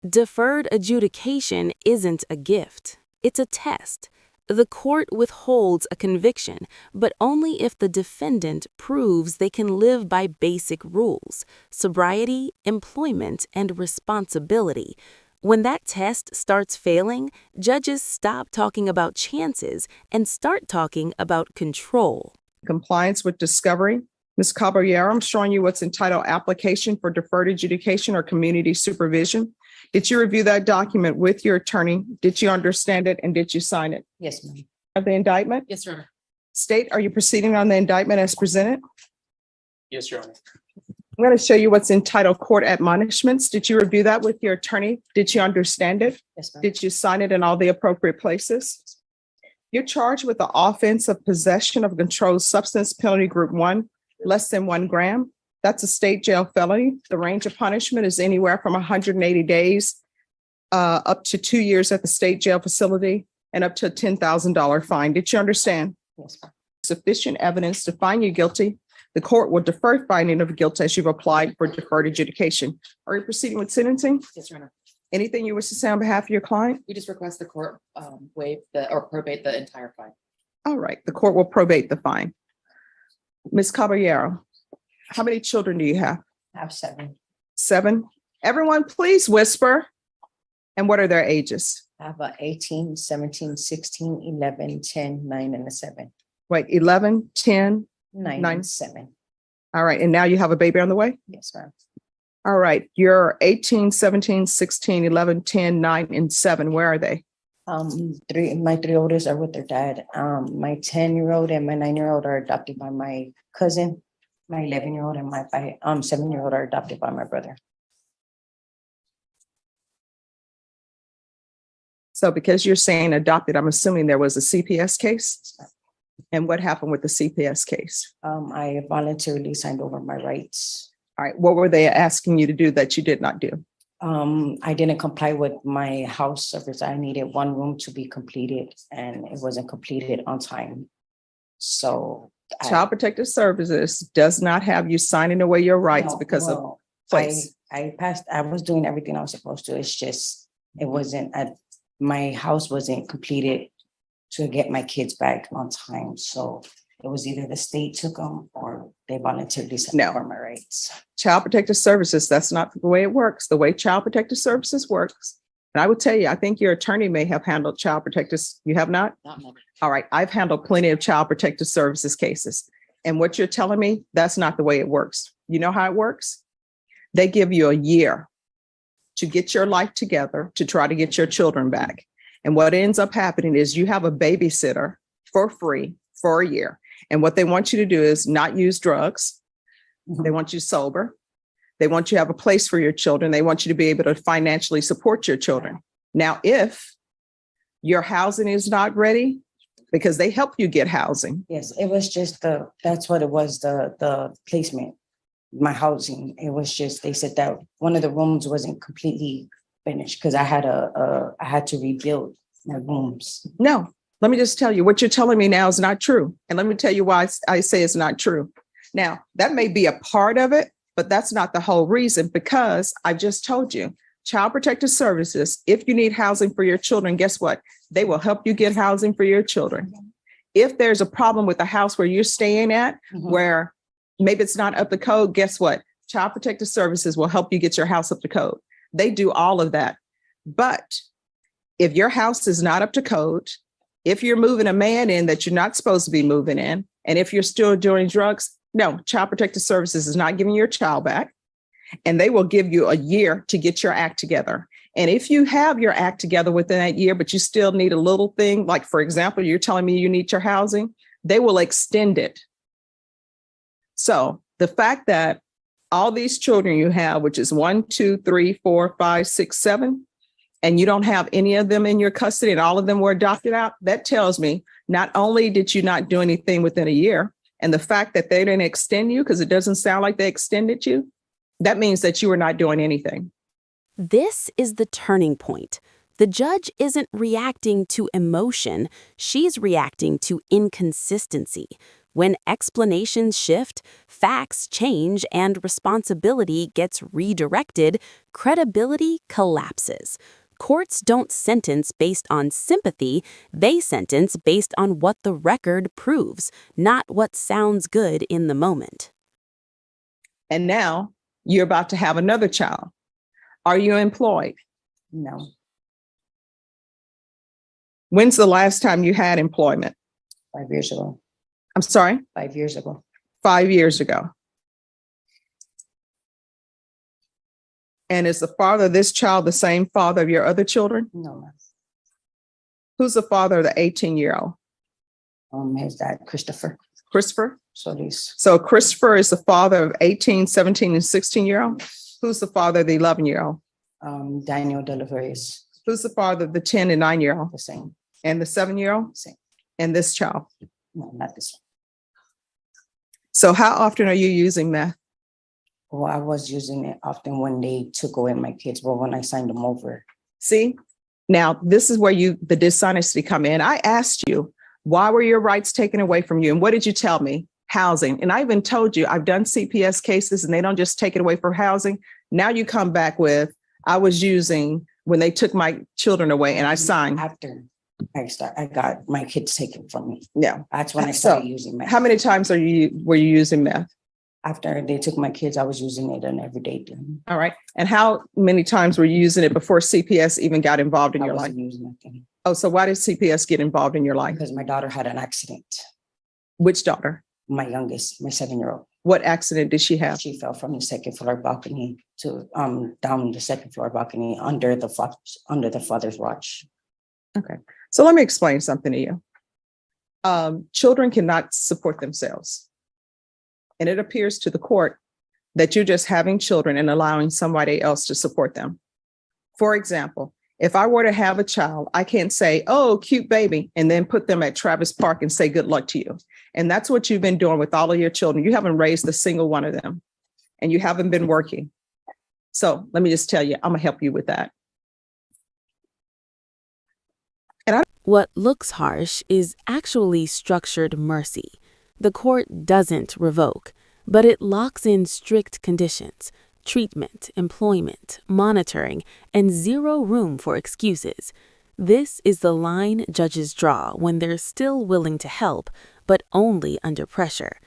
Deferred adjudication isn't a gift, it's a test. The court withholds a conviction, but only if the defendant proves they can live by basic rules: sobriety, employment, and responsibility. When that test starts failing, judges stop talking about chances and start talking about control. Compliance with discovery. Ms. Caballero, I'm showing you what's entitled Application for Deferred Adjudication or Community Supervision. Did you review that document with your attorney? Did you understand it and did you sign it? Yes, ma'am. Of the indictment? Yes, Your Honor. State, are you proceeding on the indictment as presented? Yes, Your Honor. I'm going to show you what's entitled Court Admonishments. Did you review that with your attorney? Did you understand it? Yes, ma'am. Did you sign it in all the appropriate places? You're charged with the offense of possession of a controlled substance, penalty group 1, less than 1 gram. That's a state jail felony. The range of punishment is anywhere from 180 days up to 2 years at the state jail facility and up to a $10,000 fine. Did you understand? Yes, ma'am. Sufficient evidence to find you guilty. The court will defer finding of guilt as you've applied for deferred adjudication. Are you proceeding with sentencing? Yes, Your Honor. Anything you wish to say on behalf of your client? We just request the court waive or probate the entire fine. All right, the court will probate the fine. Ms. Caballero, how many children do you have? I have 7. 7? Everyone, please whisper. And what are their ages? I have 18, 17, 16, 11, 10, 9, and a 7. Wait, 11, 10. 9, 9. and 7. All right, and now you have a baby on the way? Yes, ma'am. All right, you're 18, 17, 16, 11, 10, 9, and 7. Where are they? My 3 oldest are with their dad. My 10-year-old and my 9-year-old are adopted by my cousin. My 11-year-old and my 7-year-old are adopted by my brother. So because you're saying adopted, I'm assuming there was a CPS case? And what happened with the CPS case? I voluntarily signed over my rights. All right, what were they asking you to do that you did not do? I didn't comply with my house service. I needed 1 room to be completed and it wasn't completed on time. So Child Protective Services does not have you signing away your rights because of place. I was doing everything I was supposed to. It's just, it wasn't my house wasn't completed to get my kids back on time. So it was either the state took them or they voluntarily signed over my rights. Child Protective Services, that's not the way it works. The way Child Protective Services works. And I would tell you, I think your attorney may have handled Child Protective. You have not? Not never. All right. I've handled plenty of Child Protective Services cases. And what you're telling me, that's not the way it works. You know how it works? They give you a year to get your life together, to try to get your children back. And what ends up happening is you have a babysitter for free for a year. And what they want you to do is not use drugs. Mhm. They want you sober. They want you to have a place for your children. They want you to be able to financially support your children. Now, if your housing is not ready, because they help you get housing. Yes, it was just that's what it was, the placement, my housing. It was just, they said that one of the rooms wasn't completely finished because I had to rebuild my rooms. No, let me just tell you, what you're telling me now is not true. And let me tell you why I say it's not true. Now, that may be a part of it, but that's not the whole reason, because I just told you, Child Protective Services, if you need housing for your children, guess what? They will help you get housing for your children. If there's a problem with the house where you're staying at, where maybe it's not up to code, guess what? Child Protective Services will help you get your house up to code. They do all of that. But if your house is not up to code, if you're moving a man in that you're not supposed to be moving in, and if you're still doing drugs, no, Child Protective Services is not giving your child back. And they will give you a year to get your act together. And if you have your act together within that year, but you still need a little thing, like, for example, you're telling me you need your housing, they will extend it. So the fact that all these children you have, which is 1, 2, 3, 4, 5, 6, 7, and you don't have any of them in your custody and all of them were adopted out, that tells me not only did you not do anything within a year, and the fact that they didn't extend you, because it doesn't sound like they extended you, that means that you were not doing anything. This is the turning point. The judge isn't reacting to emotion, she's reacting to inconsistency. When explanations shift, facts change, and responsibility gets redirected, credibility collapses. Courts don't sentence based on sympathy, they sentence based on what the record proves, not what sounds good in the moment. And now you're about to have another child. Are you employed? No, When's the last time you had employment? 5 years ago. I'm sorry, 5 years ago. 5 years ago. And is the father of this child the same father of your other children? No, ma'am. Who's the father of the 18-year-old? His dad, Christopher Christopher? Solis. So Christopher is the father of 18, 17, and 16-year-old? Who's the father of the 11-year-old? Daniel Delaveres, Who's the father of the 10 and 9-year-old? the same. And the 7-year-old? Same. And this child? No, not this one. So how often are you using meth? Well, I was using it often when they took away my kids, but when I signed them over, See, now this is where the dishonesty come in. I asked you, why were your rights taken away from you? And what did you tell me? Housing. And I even told you I've done CPS cases and they don't just take it away for housing. Now you come back with, I was using when they took my children away and I signed. after I got my kids taken from me. Yeah. That's when I So, started using meth. How many times were you using meth? After they took my kids, I was using it on every day. All right. And how many times were you using it before CPS even got involved in I your life? wasn't using it Oh, so why did CPS get involved in your life? because my daughter had an accident. Which daughter? My youngest, my 7-year-old. What accident did she have? She fell from the second floor balcony to down the second floor balcony under the father's watch. Okay. So let me explain something to you. Children cannot support themselves. And it appears to the court that you're just having children and allowing somebody else to support them. For example, if I were to have a child, I can't say, oh, cute baby, and then put them at Travis Park and say, good luck to you. And that's what you've been doing with all of your children. You haven't raised a single one of them and you haven't been working. So let me just tell you, I'm gonna help you with that. What looks harsh is actually structured mercy. The court doesn't revoke, but it locks in strict conditions: treatment, employment, monitoring, and zero room for excuses. This is the line judges draw when they're still willing to help, but only under pressure.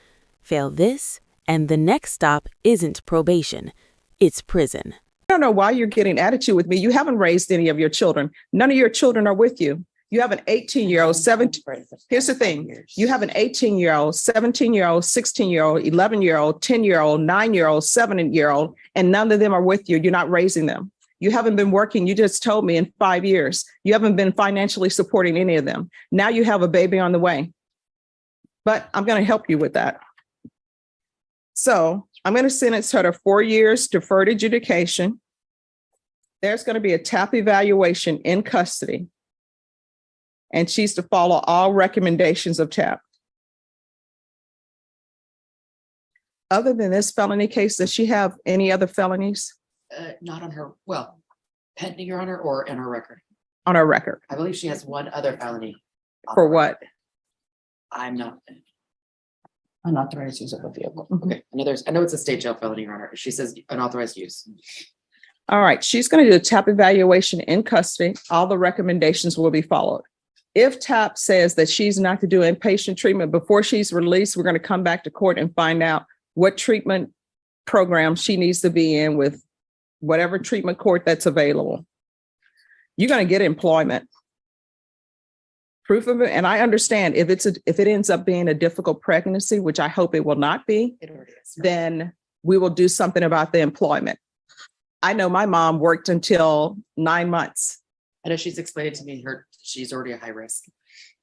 Fail this, and the next stop isn't probation, it's prison. I don't know why you're getting attitude with me. You haven't raised any of your children. None of your children are with you. You have an 18-year-old, 17. Here's the thing. You have an 18-year-old, 17-year-old, 16-year-old, 11-year-old, 10-year-old, 9-year-old, 7-year-old, and none of them are with you. You're not raising them. You haven't been working. You just told me in 5 years. You haven't been financially supporting any of them. Now you have a baby on the way. But I'm going to help you with that. So I'm going to sentence her to 4 years deferred adjudication. There's going to be a TAP evaluation in custody. And she's to follow all recommendations of TAP. Other than this felony case, does she have any other felonies Not on her, well, pending, Your Honor, or in her record. on her record? I believe she has one other felony. For what? I'm not, Unauthorized use of a vehicle. okay, I know it's a state jail felony, Your Honor. She says unauthorized use. All right, she's going to do a TAP evaluation in custody. All the recommendations will be followed. If TAP says that she's not to do inpatient treatment before she's released, we're going to come back to court and find out what treatment program she needs to be in with whatever treatment court that's available. You're going to get employment. Proof of it. And I understand if it ends up being a difficult pregnancy, which I hope it will not be, It already is. then we will do something about the employment. I know my mom worked until 9 months. I know she's explained to me she's already a high risk.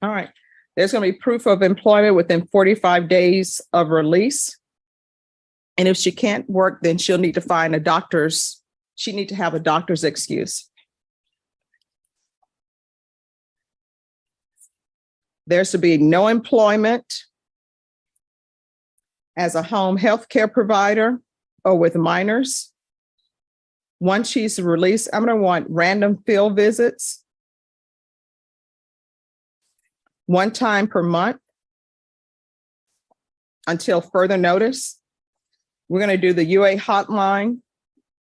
All right. There's going to be proof of employment within 45 days of release. And if she can't work, then she'll need to find she need to have a doctor's excuse. There's to be no employment as a home health care provider or with minors. Once she's released, I'm going to want random field visits, 1 time per month. until further notice. We're going to do the UA hotline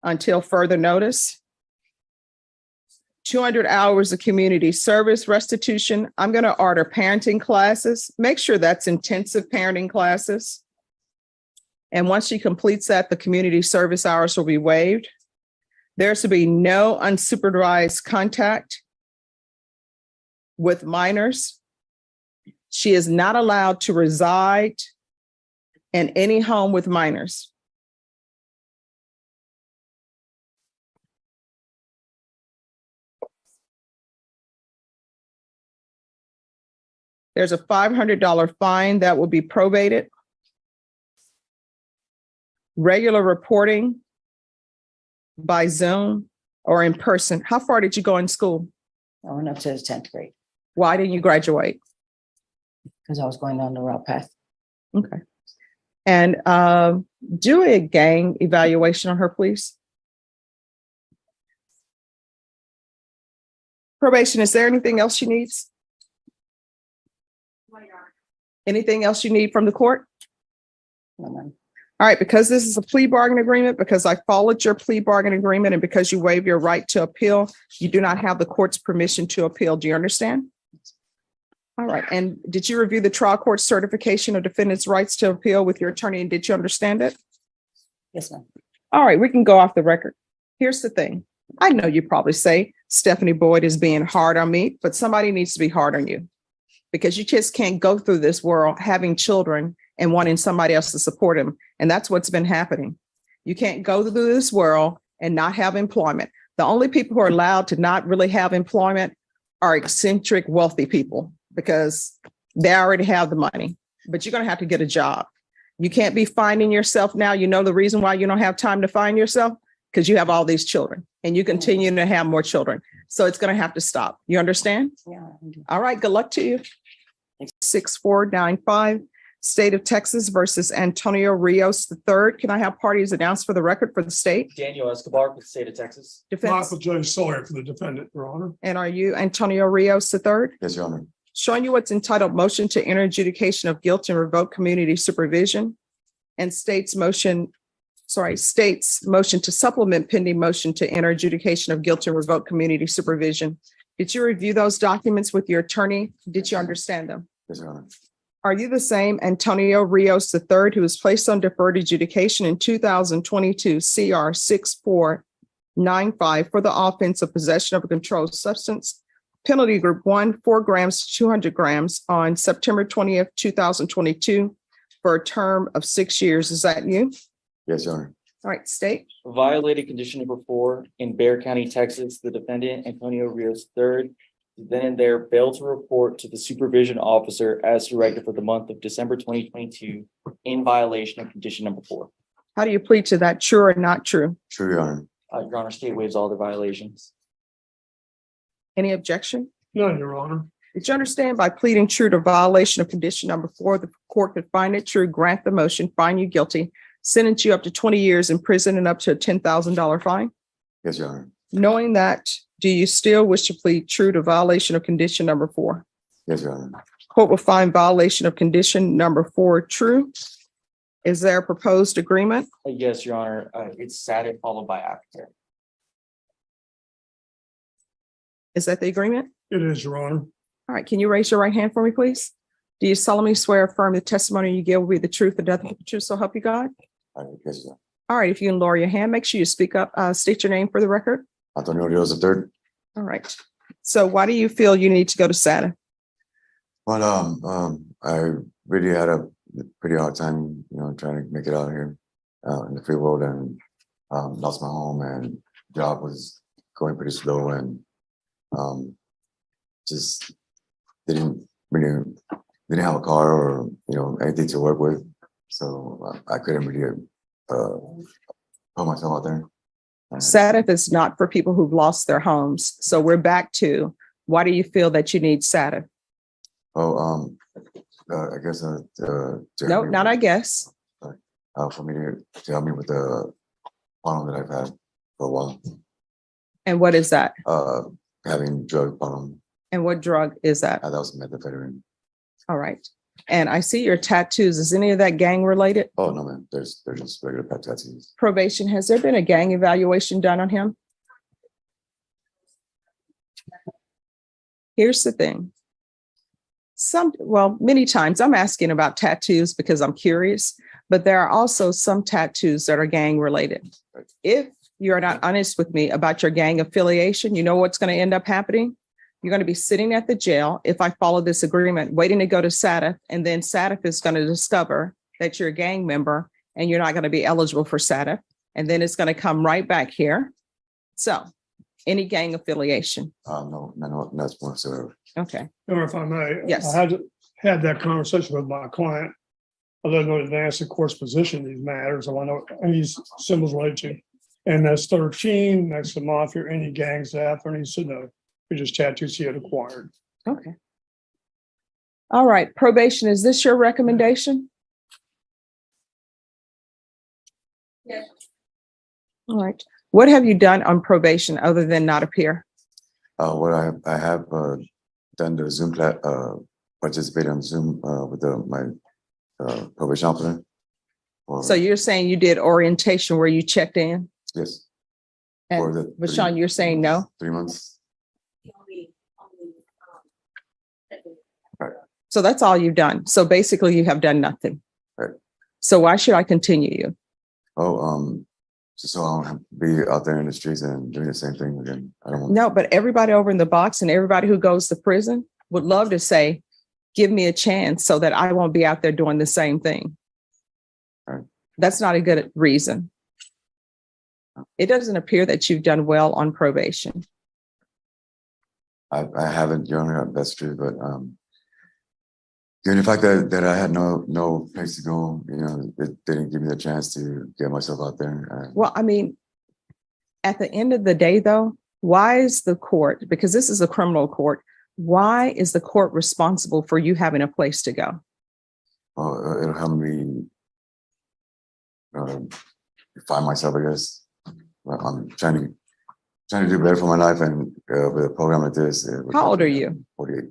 until further notice. 200 hours of community service restitution. I'm going to order parenting classes. Make sure that's intensive parenting classes. And once she completes that, the community service hours will be waived. There's to be no unsupervised contact with minors. She is not allowed to reside in any home with minors. There's a $500 fine that will be probated. Regular reporting by Zoom or in person. How far did you go in school? I went up to the 10th grade Why didn't you graduate? because I was going down the route path. Okay. And do a gang evaluation on her, please. Probation, is there anything else she needs? Anything else you need from the court? No, ma'am. All right, because this is a plea bargain agreement, because I followed your plea bargain agreement, and because you waive your right to appeal, you do not have the court's permission to appeal. Do you understand? All right, and did you review the trial court certification of defendant's rights to appeal with your attorney, and did you understand it? Yes, ma'am. All right, we can go off the record. Here's the thing. I know you probably say Stephanie Boyd is being hard on me, but somebody needs to be hard on you, because you just can't go through this world having children and wanting somebody else to support them. And that's what's been happening. You can't go through this world and not have employment. The only people who are allowed to not really have employment are eccentric, wealthy people, because they already have the money, but you're going to have to get a job. You can't be finding yourself now. You know the reason why you don't have time to find yourself? Because you have all these children and you continue to have more children. So it's going to have to stop. You understand? Yeah. All right. Good luck to you. 6495, State of Texas versus Antonio Rios III. Can I have parties announced for the record for the state? Daniel Escobar with the state of Texas. Defense. Michael J. Sawyer for the defendant, Your Honor. And are you Antonio Rios III? Yes, Your Honor. Showing you what's entitled motion to enter adjudication of guilt and revoke community supervision, and states motion to supplement pending motion to enter adjudication of guilt and revoke community supervision. Did you review those documents with your attorney? Did you understand them? Yes, Your Honor. Are you the same Antonio Rios III who was placed on deferred adjudication in 2022 CR 6495 for the offense of possession of a controlled substance? Penalty group 1, 4 grams to 200 grams on September 20th, 2022 for a term of 6 years. Is that you? Yes, Your Honor. All right, state. Violated condition number 4 in Bexar County, Texas. The defendant, Antonio Rios III, then and there failed to report to the supervision officer as directed for the month of December 2022 in violation of condition number 4. How do you plead to that? True or not true? True, Your Honor. Your Honor, state waives all the violations. Any objection? None, Your Honor. Did you understand by pleading true to violation of condition number 4, the court could find it true, grant the motion, find you guilty, sentence you up to 20 years in prison and up to a $10,000 fine? Yes, Your Honor. Knowing that, do you still wish to plead true to violation of condition number 4? Yes, Your Honor. Court will find violation of condition number 4 true. Is there a proposed agreement? Yes, Your Honor. It's SATIC followed by after. Is that the agreement? It is, Your Honor. All right, can you raise your right hand for me, please? Do you solemnly swear or affirm the testimony you give will be the truth, the nothing but the truth, so help you God? Yes, Your Honor. All right, if you can lower your hand, make sure you speak up, state your name for the record. Antonio Rios III. All right. So why do you feel you need to go to SATA? Well, I really had a pretty hard time, trying to make it out here in the free world, and lost my home, and job was going pretty slow, and just didn't have a car or anything to work with, so I couldn't really put myself out there. SATA is not for people who've lost their homes. So we're back to, why do you feel that you need SATA? Oh, I guess No, not I guess. for me to help me with the problem that I've had for a while. And what is that? Having drug problem. And what drug is that? That was methamphetamine. All right. And I see your tattoos. Is any of that gang related? Oh, no, man, they're just regular pet tattoos. Probation, has there been a gang evaluation done on him? Here's the thing. Many times I'm asking about tattoos because I'm curious, but there are also some tattoos that are gang related. If you're not honest with me about your gang affiliation, you know what's going to end up happening? You're going to be sitting at the jail, if I follow this agreement, waiting to go to SATF, and then SATF is going to discover that you're a gang member and you're not going to be eligible for SATF. And then it's going to come right back here. So any gang affiliation? No, that's whatsoever. Okay. Or if I may. Yes. I had that conversation with my client. I don't know advance the court's position in these matters. I want to know any symbols related to. And that's 13, next to mafia, any gangs after, and he said no. We just tattoos he had acquired. Okay. All right. Probation, is this your recommendation? Yes. All right. What have you done on probation other than not appear? What I have done the Zoom class, participated on Zoom with my probation officer. So you're saying you did orientation where you checked in? Yes. And For the Rashawn, you're saying no? 3 months. So that's all you've done. So basically you have done nothing. Right. So why should I continue you? Just so I don't have to be out there in the streets and doing the same thing again. I don't want. No, but everybody over in the box and everybody who goes to prison would love to say, give me a chance so that I won't be out there doing the same thing. Right. That's not a good reason. It doesn't appear that you've done well on probation. I haven't, Your Honor, that's true, but given the fact that I had no place to go, it didn't give me the chance to get myself out there. Well, I mean, at the end of the day, though, why is the court, because this is a criminal court, why is the court responsible for you having a place to go? Well, it'll help me find myself, I guess. I'm trying to do better for my life, and with a program like this. How old are you? 48.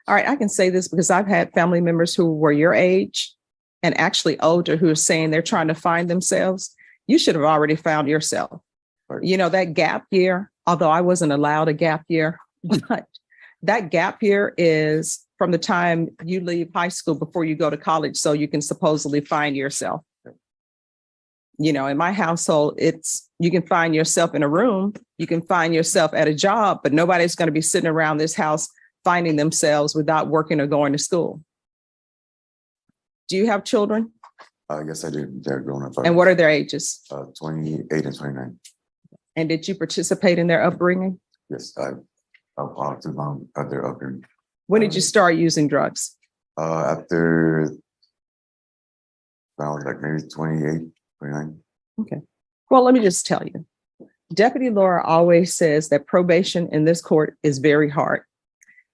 All right, I can say this because I've had family members who were your age and actually older who are saying they're trying to find themselves. You should have already found yourself. Right. That gap year, although I wasn't allowed a gap year, but that gap year is from the time you leave high school before you go to college, so you can supposedly find yourself. In my household, you can find yourself in a room, you can find yourself at a job, but nobody's going to be sitting around this house finding themselves without working or going to school. Do you have children? Yes, I do. They're grown up. And what are their ages? 28 and 29. And did you participate in their upbringing? Yes, I've talked to them at their upbringing. When did you start using drugs? After I was like maybe 28, 29. Okay. Well, let me just tell you. Deputy Laura always says that probation in this court is very hard.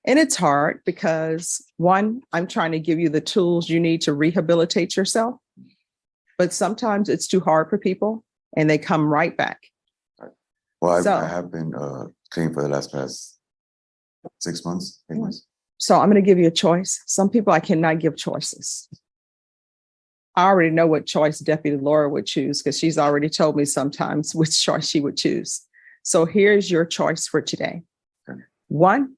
And it's hard because, one, I'm trying to give you the tools you need to rehabilitate yourself. But sometimes it's too hard for people and they come right back. Well, So- I have been clean for the past 6 months, 8 months. So I'm going to give you a choice. Some people I cannot give choices. I already know what choice Deputy Laura would choose because she's already told me sometimes which choice she would choose. So here's your choice for today. Okay. One,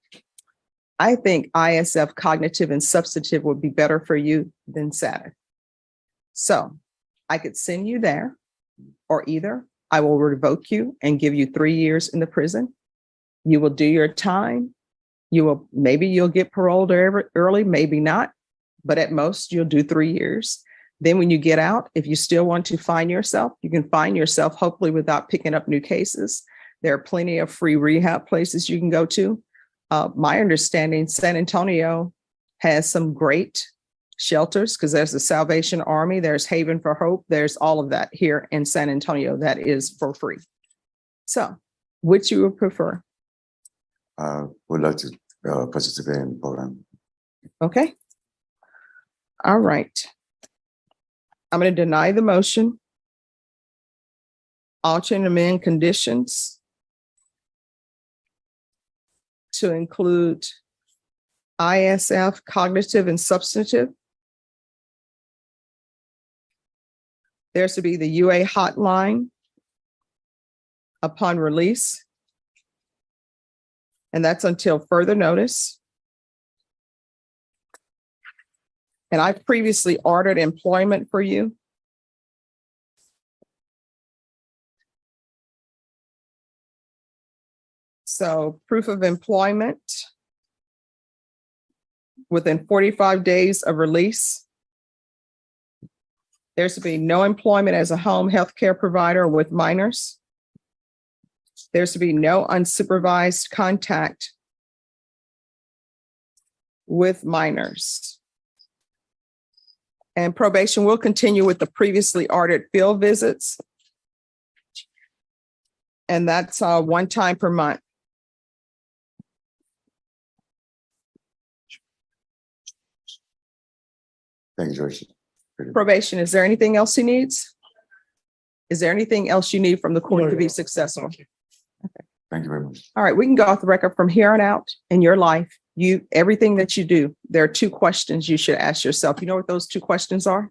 I think ISF cognitive and substantive would be better for you than SATF. So I could send you there, or either I will revoke you and give you 3 years in the prison. You will do your time. Maybe you'll get paroled early, maybe not, but at most you'll do 3 years. Then when you get out, if you still want to find yourself, you can find yourself hopefully without picking up new cases. There are plenty of free rehab places you can go to. My understanding, San Antonio has some great shelters because there's the Salvation Army, there's Haven for Hope, there's all of that here in San Antonio that is for free. So which you would prefer? Would like to participate in the program. Okay. All right. I'm going to deny the motion. Alter and amend conditions to include ISF cognitive and substantive There's to be the UA hotline upon release. And that's until further notice. And I've previously ordered employment for you. So proof of employment within 45 days of release. There's to be no employment as a home health care provider with minors. There's to be no unsupervised contact with minors. And probation will continue with the previously ordered field visits. And that's 1 time per month. Thank you, George. Probation, is there anything else he needs? Is there anything else you need from the court to be successful? Thank you very much. All right, we can go off the record from here on out in your life. Everything that you do, there are 2 questions you should ask yourself. You know what those 2 questions are?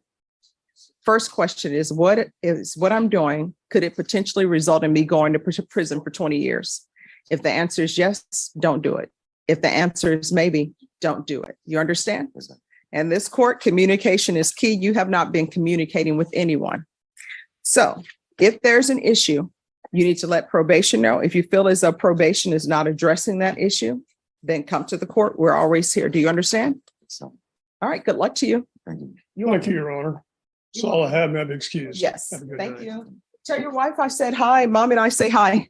First question is what I'm doing, could it potentially result in me going to prison for 20 years? If the answer is yes, don't do it. If the answer is maybe, don't do it. You understand? Yes, ma'am. And this court, communication is key. You have not been communicating with anyone. So if there's an issue, you need to let probation know. If you feel as though probation is not addressing that issue, then come to the court. We're always here. Do you understand? So, All right, good luck to you. thank you. Thank you, Your Honor. That's all I have. May I be excused? Yes, Have a good thank night. you. Tell your wife I said hi. Mom and I say hi.